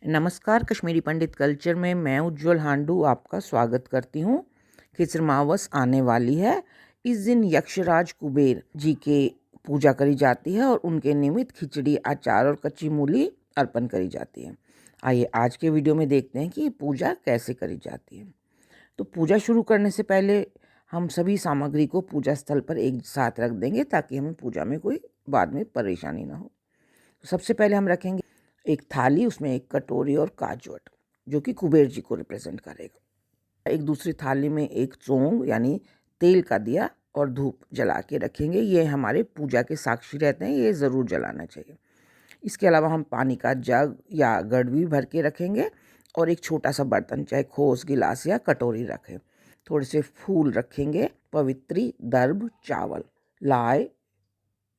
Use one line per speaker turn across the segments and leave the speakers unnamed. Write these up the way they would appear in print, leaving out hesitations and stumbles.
नमस्कार, कश्मीरी पंडित कल्चर में मैं उज्जवल हांडू आपका स्वागत करती हूँ। खिचरमावस आने वाली है। इस दिन यक्षराज कुबेर जी के पूजा करी जाती है और उनके निमित्त खिचड़ी, अचार और कच्ची मूली अर्पण करी जाती है। आइए आज के वीडियो में देखते हैं कि ये पूजा कैसे करी जाती है। तो पूजा शुरू करने से पहले हम सभी सामग्री को पूजा स्थल पर एक साथ रख देंगे ताकि हमें पूजा में कोई बाद में परेशानी ना हो। सबसे पहले हम रखेंगे एक थाली, उसमें एक कटोरी और काजवट जो कि कुबेर जी को रिप्रेजेंट करेगा। एक दूसरी थाली में एक चोंग यानी तेल का दिया और धूप जला के रखेंगे। ये हमारे पूजा के साक्षी रहते हैं, ये ज़रूर जलाना चाहिए। इसके अलावा हम पानी का जग या गड़वी भर के रखेंगे और एक छोटा सा बर्तन, चाहे खोस, गिलास या कटोरी रखें। थोड़े से फूल रखेंगे, पवित्री, दर्भ, चावल, लाए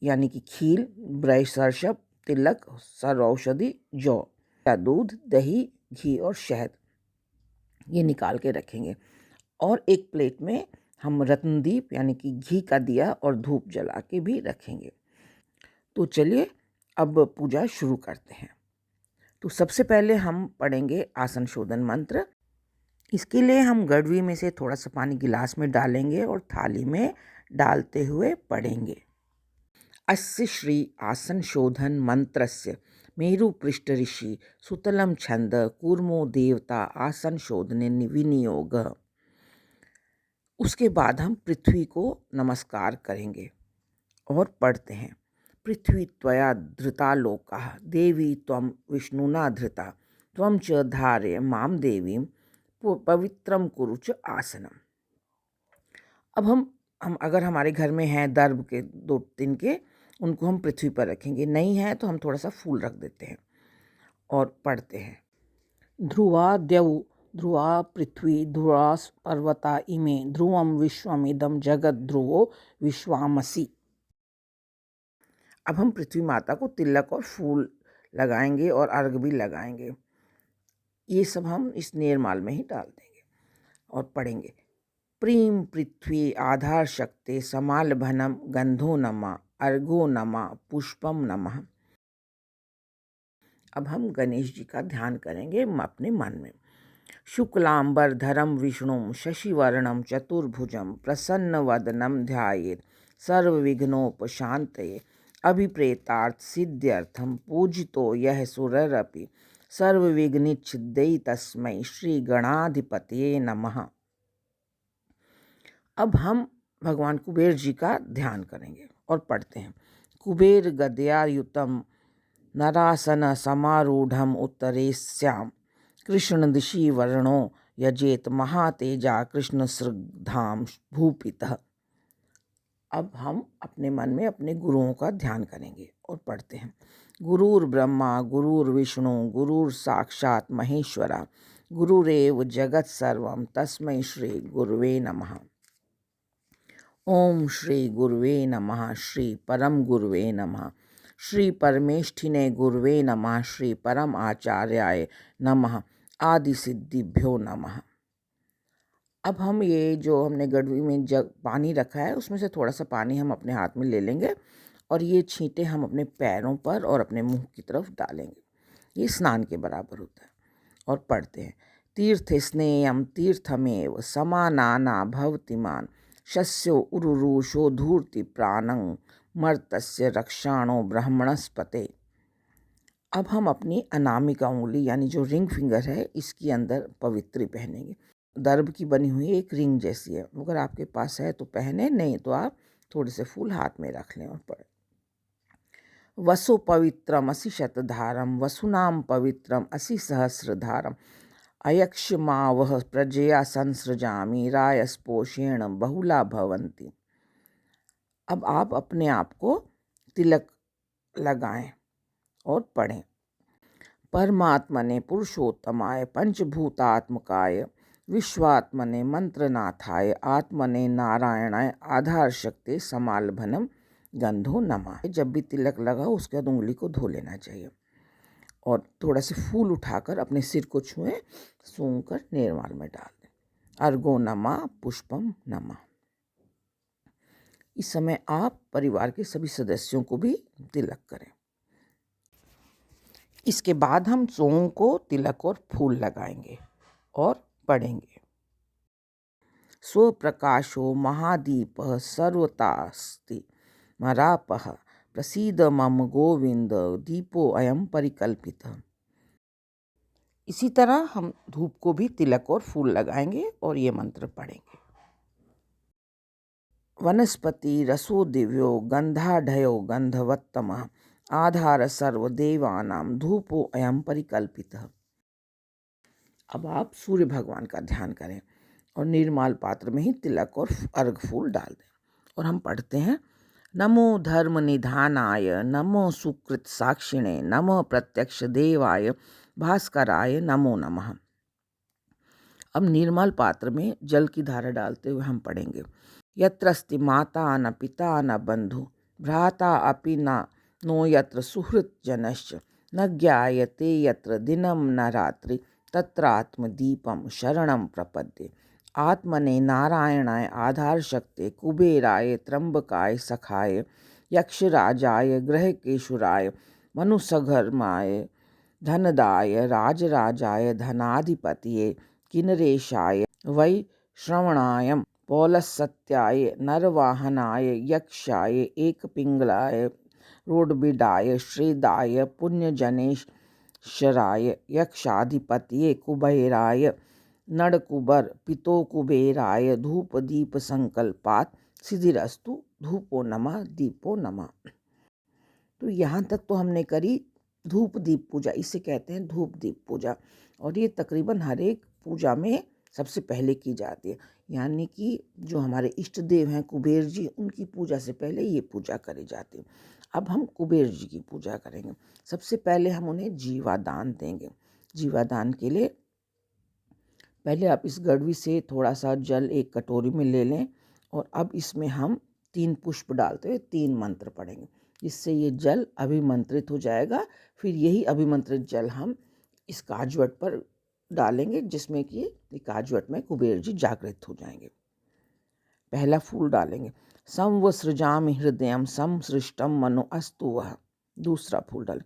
यानी कि खील, ब्रश, सरसप, तिलक, सरौषधि, जौ या दूध, दही, घी और शहद ये निकाल के रखेंगे। और एक प्लेट में हम रत्नदीप यानी कि घी का दिया और धूप जला के भी रखेंगे। तो चलिए अब पूजा शुरू करते हैं। तो सबसे पहले हम पढ़ेंगे आसन शोधन मंत्र। इसके लिए हम गड़वी में से थोड़ा सा पानी गिलास में डालेंगे और थाली में डालते हुए पढ़ेंगे। अस्य श्री आसन शोधन मंत्रस्य मेरुपृष्ठ ऋषि सुतलम छंद कूर्मो देवता आसन शोधने विनियोग। उसके बाद हम पृथ्वी को नमस्कार करेंगे और पढ़ते हैं। पृथ्वी त्वया धृता लोकाः देवी त्वं विष्णुना धृता त्वं च धारय माम देवीं पवित्रम कुरु च आसनम। अब हम अगर हमारे घर में हैं दर्भ के 2-3 के, उनको हम पृथ्वी पर रखेंगे। नहीं है तो हम थोड़ा सा फूल रख देते हैं और पढ़ते हैं। ध्रुवा द्यौ ध्रुवा पृथ्वी ध्रुवा पर्वता इमे ध्रुवम विश्वम इदम जगत ध्रुवो विश्वामसी। अब हम पृथ्वी माता को तिलक और फूल लगाएंगे और अर्घ भी लगाएंगे। ये सब हम इस नेरमाल में ही डाल देंगे और पढ़ेंगे। प्रीम पृथ्वी आधार शक्ति समालभनम गंधो नमा अर्घो नमा पुष्पम नमः। अब हम गणेश जी का ध्यान करेंगे अपने मन में। शुक्लांबर धरम विष्णु शशिवर्णम चतुर्भुजम प्रसन्न वदनम ध्यायेत् सर्वविघ्नोपशांतये अभिप्रेतार्थ सिद्ध्यर्थम पूजितो यह सुररपि सर्वविघ्नच्छिद्यै तस्मै श्री गणाधिपतये नमः। अब हम भगवान कुबेर जी का ध्यान करेंगे और पढ़ते हैं। कुबेर गदयायुतम नरासन समारूढ़म उत्तरेस्याम कृष्ण दिशि वर्णो यजेत महातेजा कृष्ण सृग्धाम भूपितः। अब हम अपने मन में अपने गुरुओं का ध्यान करेंगे और पढ़ते हैं। गुरुर् ब्रह्मा गुरुर्विष्णु गुरुर् साक्षात् महेश्वरा गुरुरेव जगत सर्वम तस्मै श्री गुरुवे नमः। ओम श्री गुरुवे नमः। श्री परम गुरुवे नमः। श्री परमेष्ठिने गुरुवे नमः। श्री परम आचार्याय नमः। आदि सिद्धिभ्यो नमः। अब हम ये जो हमने गड़वी में जग पानी रखा है उसमें से थोड़ा सा पानी हम अपने हाथ में ले लेंगे और ये छींटे हम अपने पैरों पर और अपने मुंह की तरफ डालेंगे। ये स्नान के बराबर होता है और पढ़ते हैं। तीर्थ स्नेयम तीर्थमेव समानाना भवतिमान शस्यो उरुरुषो धूर्ति प्राणं मर्तस्य रक्षाणो ब्राह्मणस्पते। अब हम अपनी अनामिका उंगली यानी जो रिंग फिंगर है इसके अंदर पवित्री पहनेंगे। दर्भ की बनी हुई एक रिंग जैसी है, अगर आपके पास है तो पहने, नहीं तो आप थोड़े से फूल हाथ में रख लें और पढ़ें। वसु पवित्रम असि शतधारम वसुनाम पवित्रम असि सहस्रधारम अयक्षमावह प्रजया संसृजामि रायस्पोषेण बहुला भवन्ति। अब आप अपने आप को तिलक लगाएं और पढ़ें। परमात्मने पुरुषोत्तमाय पंचभूतात्मकाय विश्वात्मने मंत्रनाथाय आत्मने नारायणाय आधार शक्ति समालभनम गंधो नमः। जब भी तिलक लगा उसके बाद उंगली को धो लेना चाहिए और थोड़ा से फूल उठाकर अपने सिर को छुएं, सूंघ कर निर्माल में डाल दें। अर्घो नमः पुष्पम नमः। इस समय आप परिवार के सभी सदस्यों को भी तिलक करें। इसके बाद हम चोंग को तिलक और फूल लगाएंगे और पढ़ेंगे। स्वप्रकाशो महादीपः सर्वतास्ति मरापः प्रसीद मम गोविंद दीपो अयम परिकल्पितः। इसी तरह हम धूप को भी तिलक और फूल लगाएंगे और ये मंत्र पढ़ेंगे। वनस्पति रसो दिव्यो गंधाढयो गंधवत्तमः आधार सर्वदेवानां धूपो अयम परिकल्पितः। अब आप सूर्य भगवान का ध्यान करें और निर्माल पात्र में ही तिलक और अर्घ फूल डाल दें। और हम पढ़ते हैं, नमो धर्म निधानाय नमो सुकृत साक्षिणे नमो प्रत्यक्ष देवाय भास्कराय नमो नमः। अब निर्मल पात्र में जल की धारा डालते हुए हम पढ़ेंगे, यत्रस्ति माता न पिता न बंधु भ्राता अपि न नो यत्र सुहृत जनश्च न ज्ञायते यत्र दिनम न रात्रि तत्रात्मदीपम शरणम प्रपद्ये। आत्मने नारायणाय आधार शक्ते कुबेराय त्र्यंबकाय सखाय यक्षराजाय ग्रहकेशुराय मनुसघर्माय धनदाय राजराजाय धनाधिपतये किन्नरेशाय वै श्रवणाय पौलसत्याय नरवाहनाय यक्षाय एकपिंगलाय रोडबिडाय श्रेदाय पुण्यजनेश्वराय यक्षाधिपतये कुबेराय नड़कुबर पितो कुबेराय धूप दीप संकल्पात सिद्धिरस्तु धूपो नमः दीपो नमः। तो यहाँ तक तो हमने करी धूप दीप पूजा, इसे कहते हैं धूप दीप पूजा। और ये तकरीबन हर एक पूजा में सबसे पहले की जाती है, यानी कि जो हमारे इष्ट देव हैं कुबेर जी, उनकी पूजा से पहले ये पूजा करी जाती है। अब हम कुबेर जी की पूजा करेंगे। सबसे पहले हम उन्हें जीवादान देंगे। जीवादान के लिए पहले आप इस गड़वी से थोड़ा सा जल एक कटोरी में ले लें और अब इसमें हम 3 पुष्प डालते हुए 3 मंत्र पढ़ेंगे, जिससे ये जल अभिमंत्रित हो जाएगा। फिर यही अभिमंत्रित जल हम इस काजवट पर डालेंगे, जिसमें कि काजवट में कुबेर जी जागृत हो जाएंगे। पहला फूल डालेंगे, संवसृजामि हृदयम संसृष्टम मनो अस्तु वः। दूसरा फूल डालें,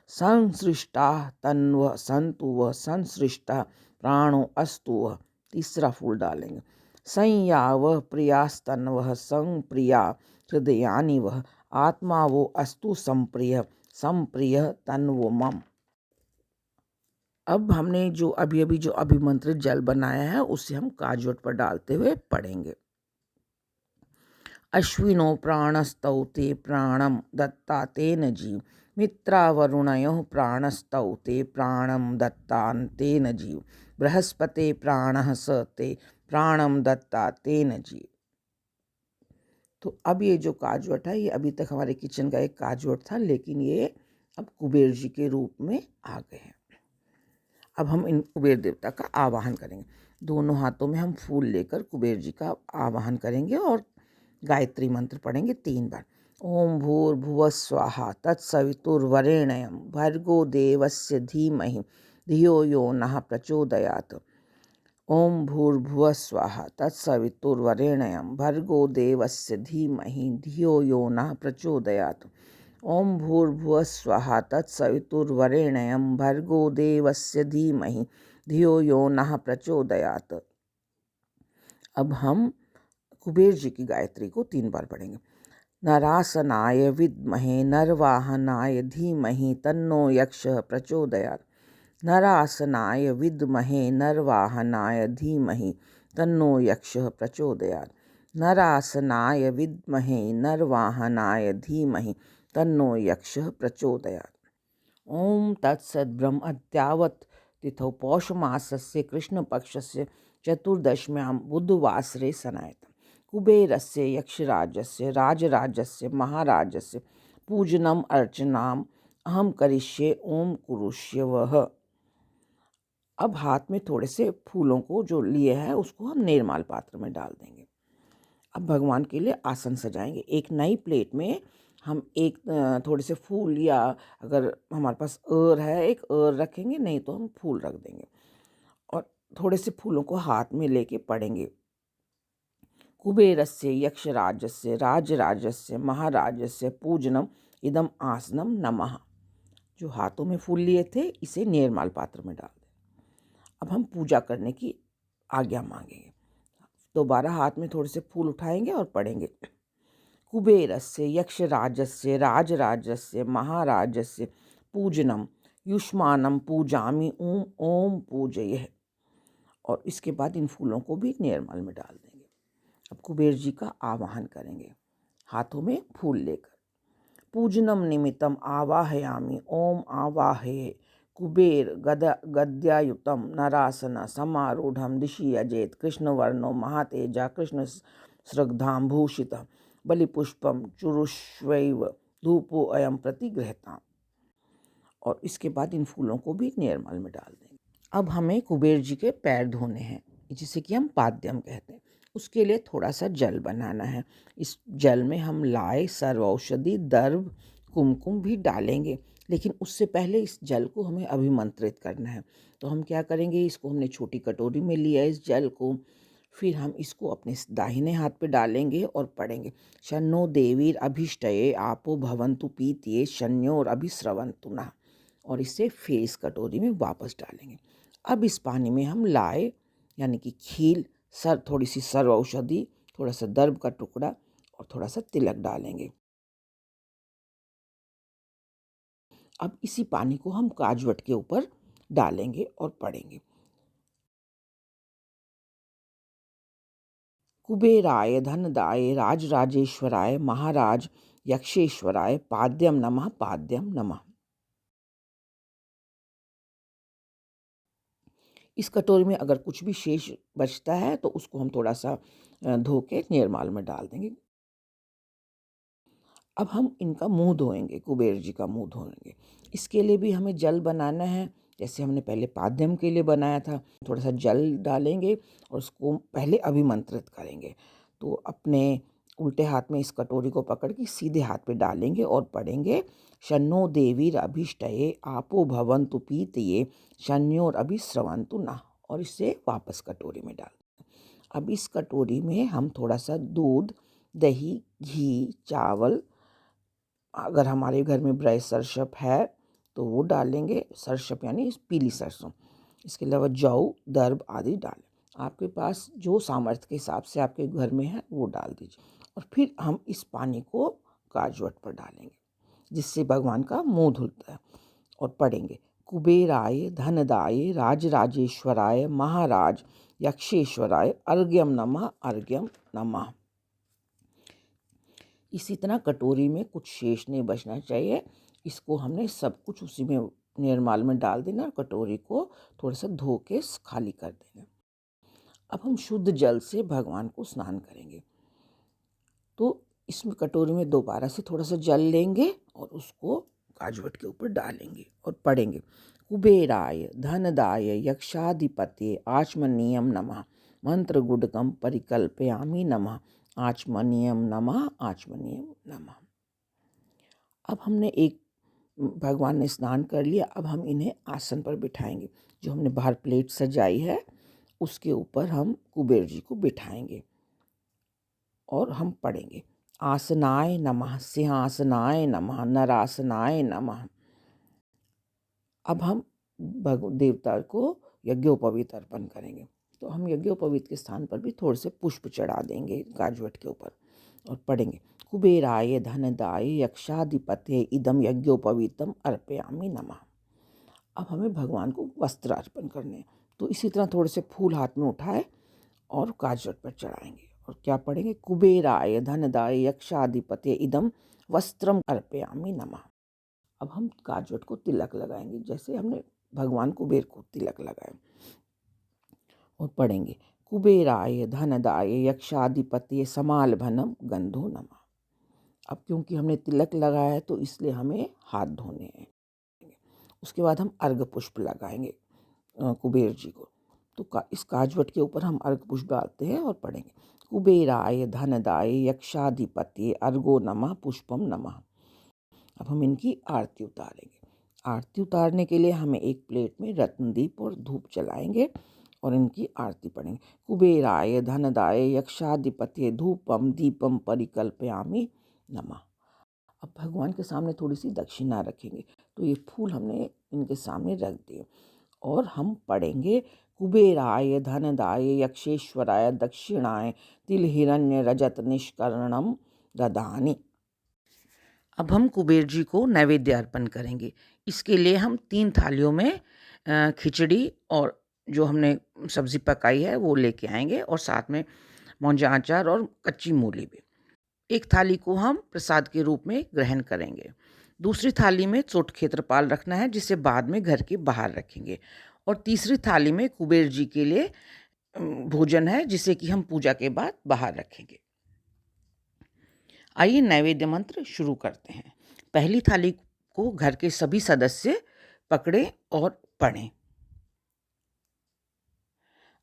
संसृष्टा तन्व संतु वः संसृष्टा प्राणो अस्तु वः। तीसरा फूल डालेंगे, संयाव प्रियास्तन्वः संप्रिया हृदयानि वः आत्मा वो अस्तु संप्रिय संप्रिय तन्वो मम। अब हमने जो अभी जो अभिमंत्रित जल बनाया है उसे हम काजवट पर डालते हुए पढ़ेंगे। अश्विनो प्राणस्तौ ते प्राणम दत्ता तेन जीव मित्रावरुणयोः प्राणस्तौ ते प्राणम दत्तान तेन जीव बृहस्पते प्राणः स ते प्राणम दत्ता तेन जीव। तो अब ये जो काजवट है, ये अभी तक हमारे किचन का एक काजवट था, लेकिन ये अब कुबेर जी के रूप में आ गए हैं। अब हम इन कुबेर देवता का आवाहन करेंगे। दोनों हाथों में हम फूल लेकर कुबेर जी का आवाहन करेंगे और गायत्री मंत्र पढ़ेंगे 3 बार। ओम भूर्भुवः स्वाहा तत्सवितुर्वरेण्यं भर्गो देवस्य धीमहि धियो यो नः प्रचोदयात्। ओम भूर्भुवः स्वाहा तत्सवितुर्वरेण्यं भर्गो देवस्य धीमहि धियो यो नः प्रचोदयात्। ओम भूर्भुवः स्वाहा तत्सवितुर्वरेण्यं भर्गो देवस्य धीमहि धियो यो नः प्रचोदयात्। अब हम कुबेर जी की गायत्री को 3 बार पढ़ेंगे। नरासनाय विद्महे नरवाहनाय धीमहि तन्नो यक्षः प्रचोदयात्। नरासनाय विद्महे नरवाहनाय धीमहि तन्नो यक्षः प्रचोदयात्। नरासनाय विद्महे नरवाहनाय धीमहि तन्नो यक्षः प्रचोदयात्। ओम तत्सत् ब्रह्म अद्यावत् तिथौ पौषमासस्य कृष्णपक्षस्य चतुर्दश्यां बुधवासरे सनायतम् कुबेरस्य यक्षराजस्य राजराजस्य महाराजस्य पूजनम अर्चनाम अहम करिष्ये ओम कुरुष्य वः। अब हाथ में थोड़े से फूलों को जो लिए हैं उसको हम निर्माल पात्र में डाल देंगे। अब भगवान के लिए आसन सजाएंगे। एक नई प्लेट में हम एक थोड़े से फूल, या अगर हमारे पास है एक रखेंगे, नहीं तो हम फूल रख देंगे और थोड़े से फूलों को हाथ में लेके पढ़ेंगे, कुबेरस्य यक्षराजस्य राजराजस्य महाराजस्य पूजनम इदम आसनम नमः। जो हाथों में फूल लिए थे इसे निर्माल पात्र में डाल दें। अब हम पूजा करने की आज्ञा मांगेंगे। दोबारा हाथ में थोड़े से फूल उठाएंगे और पढ़ेंगे, कुबेरस्य यक्षराजस्य राजराजस्य महाराजस्य पूजनम युष्मानम पूजामि ओम ओम पूजयः। और इसके बाद इन फूलों को भी निर्मल में डाल देंगे। अब कुबेर जी का आवाहन करेंगे हाथों में फूल लेकर। पूजनम निमित्तम आवाहयामि ओम आवाहये कुबेर गद्यायुतम नरासन समारूढ़ दिशि अजेत कृष्णवर्णो महातेजा कृष्ण स्रग्धाम भूषित बलिपुष्पम चुरुष्वैव धूपो अयम प्रतिगृहताम। और इसके बाद इन फूलों को भी निर्मल में डाल देंगे। अब हमें कुबेर जी के पैर धोने हैं, जिसे कि हम पाद्यम कहते हैं। उसके लिए थोड़ा सा जल बनाना है। इस जल में हम लाए, सर्व औषधि, दर्भ, कुमकुम भी डालेंगे, लेकिन उससे पहले इस जल को हमें अभिमंत्रित करना है। तो हम क्या करेंगे, इसको हमने छोटी कटोरी में लिया इस जल को, फिर हम इसको अपने दाहिने हाथ पे डालेंगे और पढ़ेंगे, शन्नो देवीर अभिष्टये आपो भवन्तु पीतिये शन्योर अभिस्रवन्तु नः। और इसे फिर इस कटोरी में वापस डालेंगे। अब इस पानी में हम लाए यानी कि खील, थोड़ी सी सर्व औषधि, थोड़ा सा दर्भ का टुकड़ा और थोड़ा सा तिलक डालेंगे। अब इसी पानी को हम काजवट के ऊपर डालेंगे और पढ़ेंगे, कुबेराय धनदाय राजराजेश्वराय महाराज यक्षेश्वराय पाद्यम नमः पाद्यम नमः। इस कटोरी में अगर कुछ भी शेष बचता है तो उसको हम थोड़ा सा धो के निर्माल में डाल देंगे। अब हम इनका मुंह धोएंगे, कुबेर जी का मुंह धोएंगे। इसके लिए भी हमें जल बनाना है, जैसे हमने पहले पाद्यम के लिए बनाया था। थोड़ा सा जल डालेंगे और उसको पहले अभिमंत्रित करेंगे। तो अपने उल्टे हाथ में इस कटोरी को पकड़ के सीधे हाथ पे डालेंगे और पढ़ेंगे, शन्नो देवीर अभिष्टये आपो भवन्तु पीतये शन्योर अभिस्रवन्तु नः। और इसे वापस कटोरी में डाल। अब इस कटोरी में हम थोड़ा सा दूध, दही, घी, चावल, अगर हमारे घर में ब्राई सरसप है तो वो डालेंगे, सरसप यानी पीली सरसों। इसके अलावा जौ, दर्भ आदि डालें। आपके पास जो सामर्थ्य के हिसाब से आपके घर में है वो डाल दीजिए। और फिर हम इस पानी को काजवट पर डालेंगे, जिससे भगवान का मुंह धुलता है। और पढ़ेंगे, कुबेराय धनदाय राजराजेश्वराय महाराज यक्षेश्वराय अर्घ्यम नमः अर्घ्यम नमः। इसी तरह कटोरी में कुछ शेष नहीं बचना चाहिए। इसको हमने सब कुछ उसी में निर्माल में डाल देना और कटोरी को थोड़ा सा धो के खाली कर देना। अब हम शुद्ध जल से भगवान को स्नान करेंगे। तो इसमें कटोरी में दोबारा से थोड़ा सा जल लेंगे और उसको काजवट के ऊपर डालेंगे और पढ़ेंगे, कुबेराय धनदाय यक्षाधिपते आचमनीयम नमः मंत्र गुडकम परिकल्पयामि नमः आचमनीयम नमः आचमनीयम नमः। अब हमने एक भगवान ने स्नान कर लिया। अब हम इन्हें आसन पर बिठाएंगे। जो हमने बाहर प्लेट सजाई है उसके ऊपर हम कुबेर जी को बिठाएंगे और हम पढ़ेंगे, आसनाय नमः सिंहासनाय नमः नरासनाय नमः। अब हम देवता को यज्ञोपवीत अर्पण करेंगे। तो हम यज्ञोपवीत के स्थान पर भी थोड़े से पुष्प चढ़ा देंगे काजवट के ऊपर और पढ़ेंगे, कुबेराय धनदाय यक्षाधिपते इदम यज्ञोपवीतम अर्पयामि नमः। अब हमें भगवान को वस्त्र अर्पण करने हैं। तो इसी तरह थोड़े से फूल हाथ में उठाए और काजवट पर चढ़ाएंगे और क्या पढ़ेंगे, कुबेराय धनदाय यक्षाधिपते इदम वस्त्रम अर्पयामि नमः। अब हम काजवट को तिलक लगाएंगे, जैसे हमने भगवान कुबेर को तिलक लगाए और पढ़ेंगे, कुबेराय धनदाय यक्षाधिपते समालभनम गंधो नमः। अब क्योंकि हमने तिलक लगाया है तो इसलिए हमें हाथ धोने हैं। उसके बाद हम अर्घ पुष्प लगाएंगे कुबेर जी को। तो इस काजवट के ऊपर हम अर्घ पुष्प डालते हैं और पढ़ेंगे, कुबेराय धनदाय यक्षाधिपते अर्घो नमः पुष्पम नमः। अब हम इनकी आरती उतारेंगे। आरती उतारने के लिए हमें एक प्लेट में रत्नदीप और धूप जलाएंगे और इनकी आरती पढ़ेंगे, कुबेराय धनदाय यक्षाधिपते धूपम दीपम परिकल्पयामि नमः। अब भगवान के सामने थोड़ी सी दक्षिणा रखेंगे। तो ये फूल हमने इनके सामने रख दिए और हम पढ़ेंगे कुबेराय धनदाय यक्षेश्वराय दक्षिणाय तिल हिरण्य रजत निष्कर्णम ददानी। अब हम कुबेर जी को नैवेद्य अर्पण करेंगे। इसके लिए हम 3 थालियों में खिचड़ी और जो हमने सब्जी पकाई है वो लेके आएंगे और साथ में मौंजा अचार और कच्ची मूली भी। एक थाली को हम प्रसाद के रूप में ग्रहण करेंगे। दूसरी थाली में चोट क्षेत्रपाल रखना है जिसे बाद में घर के बाहर रखेंगे। और तीसरी थाली में कुबेर जी के लिए भोजन है जिसे कि हम पूजा के बाद बाहर रखेंगे। आइए नैवेद्य मंत्र शुरू करते हैं। पहली थाली को घर के सभी सदस्य पकड़े और पढ़ें।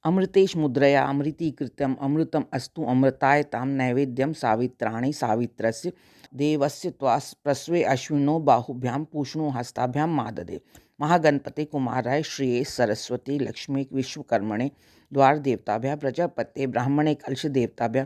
अमृतेश मुद्रया अमृतीकृत्यम अमृतम अस्तु अमृताय ताम नैवेद्यम सावित्राणि सावित्रस्य देवस्य त्वास प्रस्वे अश्विनो बाहुभ्याम पूष्णो हस्ताभ्याम माददे। महागणपते कुमाराय श्रिये सरस्वती लक्ष्मी विश्वकर्मणे द्वार देवताभ्या प्रजापते ब्राह्मणे कलश देवताभ्या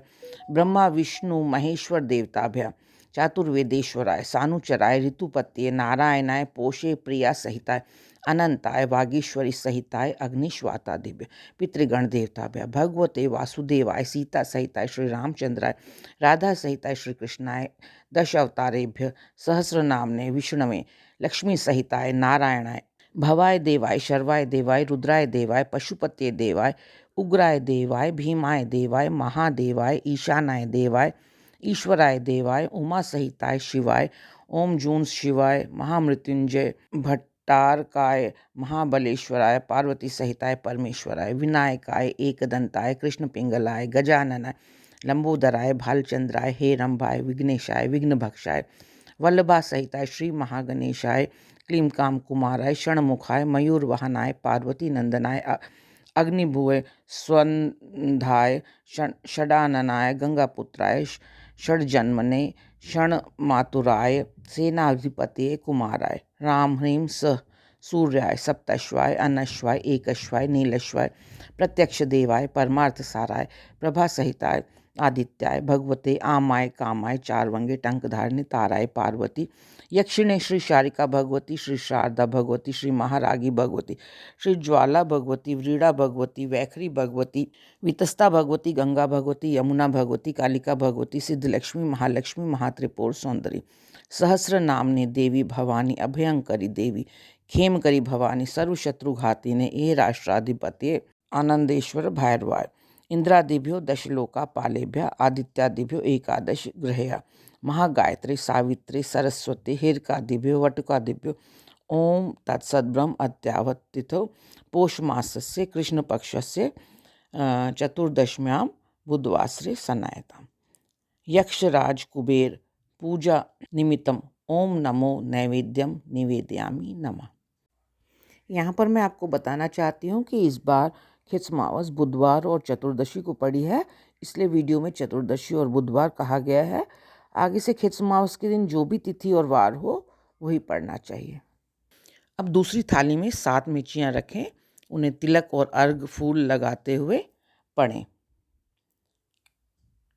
ब्रह्मा विष्णु महेश्वर देवताभ्या चातुर्वेदेश्वराय सानुचराय ऋतुपत्ये नारायणाय पोषे प्रिया सहिताय अनंताय वागीश्वरी सहिताय अग्निश्वाता दिव्य पितृगण देवताभ्य भगवते वासुदेवाय सीता सहिताय श्री रामचंद्राय राधा सहिताय श्री कृष्णाय दश अवतारेभ्य सहस्रनामने विष्णवे लक्ष्मी सहिताय नारायणाय भवाय देवाय शर्वाय देवाय रुद्राय देवाय पशुपते देवाय उग्राय देवाय भीमाय देवाय महादेवाय ईशानाय देवाय ईश्वराय देवाय उमा सहिताय शिवाय ओम जून शिवाय महामृत्युंजय भट्टारकाय महाबलेश्वराय पार्वती सहिताय परमेश्वराय विनायकाय एकदंताय कृष्ण पिंगलाय गजाननाय लंबोदराय भालचंद्राय हेरंभाय विघ्नेशाय विघ्नभक्षाय वल्लभा सहिताय श्री महागणेशाय क्लीं काम कुमाराय षणमुखाय मयूरवाहनाय पार्वती नंदनाय अग्निभुवे स्वंधाय षडाननाय गंगापुत्राय षड्जन्मने षणमातुराय सेनाधिपते कुमाराय राम ह्रीं स सूर्याय सप्तश्वाय अनश्वाय एकश्वाय नीलश्वाय प्रत्यक्ष देवाय परमार्थ साराय प्रभा सहिताय आदित्याय भगवते आमाय कामाय चारवंगे टंकधारिणी ताराय पार्वती यक्षिणे श्री शारिका भगवती श्री शारदा भगवती श्री महारागी भगवती श्री ज्वाला भगवती व्रीड़ा भगवती वैखरी भगवती वितस्ता भगवती गंगा भगवती यमुना भगवती कालिका भगवती सिद्धलक्ष्मी महालक्ष्मी महात्रिपुर सौंदरी सहस्र नामने देवी भवानी अभयंकरी देवी खेमकरी भवानी सर्वशत्रुघातिने ए राष्ट्राधिपत्ये आनंदेश्वर भैरवाय इंद्रादिभ्यो दशलोका पालेभ्य आदित्यादिभ्यो एकादश ग्रहया महागायत्री सावित्री सरस्वती हिरकादिभ्यो वटुकादिभ्यो ओम तत्सद्ब्रह्म अद्यावत् तिथौ पौष मासस्य कृष्णपक्षस्य चतुर्दश्यां बुधवासरे सनायताम्। यक्षराज कुबेर पूजा निमित्तम ओम नमो नैवेद्यम निवेदयामि नमः। यहाँ पर मैं आपको बताना चाहती हूँ कि इस बार खिचमावस बुधवार और चतुर्दशी को पड़ी है, इसलिए वीडियो में चतुर्दशी और बुधवार कहा गया है। आगे से खिचमावस के दिन जो भी तिथि और वार हो वही पढ़ना चाहिए। अब दूसरी थाली में 7 मिर्चियाँ रखें, उन्हें तिलक और अर्घ फूल लगाते हुए पढ़ें।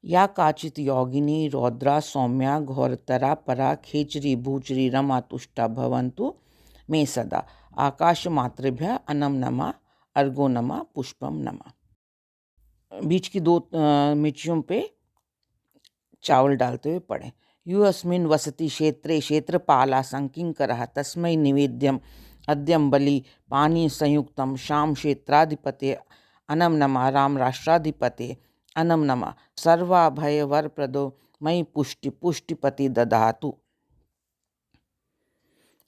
या काचित योगिनी रौद्रा सौम्या घोरतरा परा खेचरी भूचरी रमा तुष्टा भवन्तु मे सदा आकाश मातृभ्य अनम नमा अर्गो नमा पुष्पम नमा। बीच की 2 मिर्चियों पे चावल डालते हुए पढ़ें। यु अस्मिन् वसति क्षेत्रे क्षेत्रपाला संकिंकरः तस्मै निवेद्यम अद्यम बलि पानी संयुक्तम शाम क्षेत्राधिपते अनम नमा राम राष्ट्राधिपते अनम नमा सर्वाभय वरप्रदो मयि पुष्टि पुष्टिपति दधातु।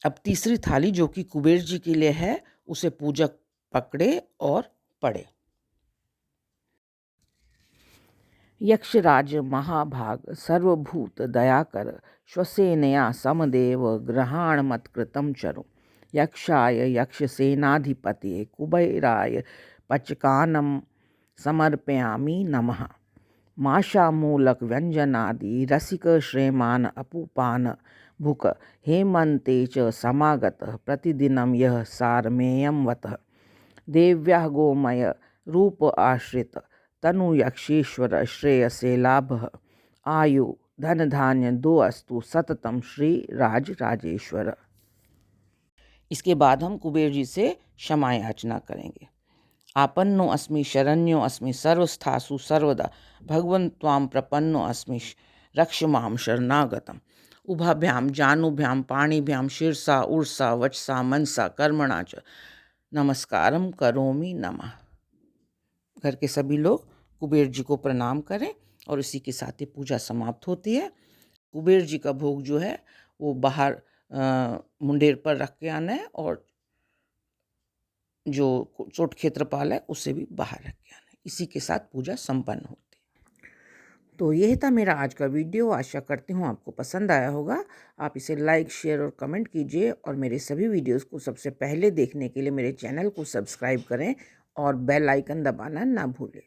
अब तीसरी थाली जो कि कुबेर जी के लिए है उसे पूजक पकड़े और पढ़े। यक्षराज महाभाग सर्वभूत दयाकर श्वसेनया समदेव ग्रहाण मत्कृतं चरु यक्षाय यक्षसेनाधिपते कुबेराय पचकानं समर्पयामि नमः। माशामूलक व्यंजनादि रसिक श्रेमान अपूपान भुक हेमंते च समागतः प्रतिदिनं यः सारमेयं वतः देव्याः गोमय रूप आश्रित तनु यक्षेश्वर श्रेयसे लाभः आयु धन धान्य दो अस्तु सततम श्री राज राजेश्वर। इसके बाद हम कुबेर जी से क्षमा याचना करेंगे। आपन्नो अस्मि शरण्यो अस्मि सर्वस्थासु सर्वदा भगवन् त्वां प्रपन्नो अस्मि रक्ष मां शरणागतम्। उभाभ्याम जानुभ्याम पाणिभ्याम शिरसा उर्सा वचसा मनसा कर्मणा च नमस्कारम करोमि नमः। घर के सभी लोग कुबेर जी को प्रणाम करें और इसी के साथ ही पूजा समाप्त होती है। कुबेर जी का भोग जो है वो बाहर मुंडेर पर रख के आना है और जो चोट क्षेत्रपाल है उसे भी बाहर रख के आना है। इसी के साथ पूजा संपन्न होती है। तो यही था मेरा आज का वीडियो। आशा करती हूँ आपको पसंद आया होगा। आप इसे लाइक शेयर और कमेंट कीजिए और मेरे सभी वीडियोस को सबसे पहले देखने के लिए मेरे चैनल को सब्सक्राइब करें और बेल आइकन दबाना ना भूलें।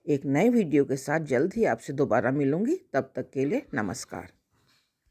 एक नए वीडियो के साथ जल्द ही आपसे दोबारा मिलूंगी। तब तक के लिए नमस्कार।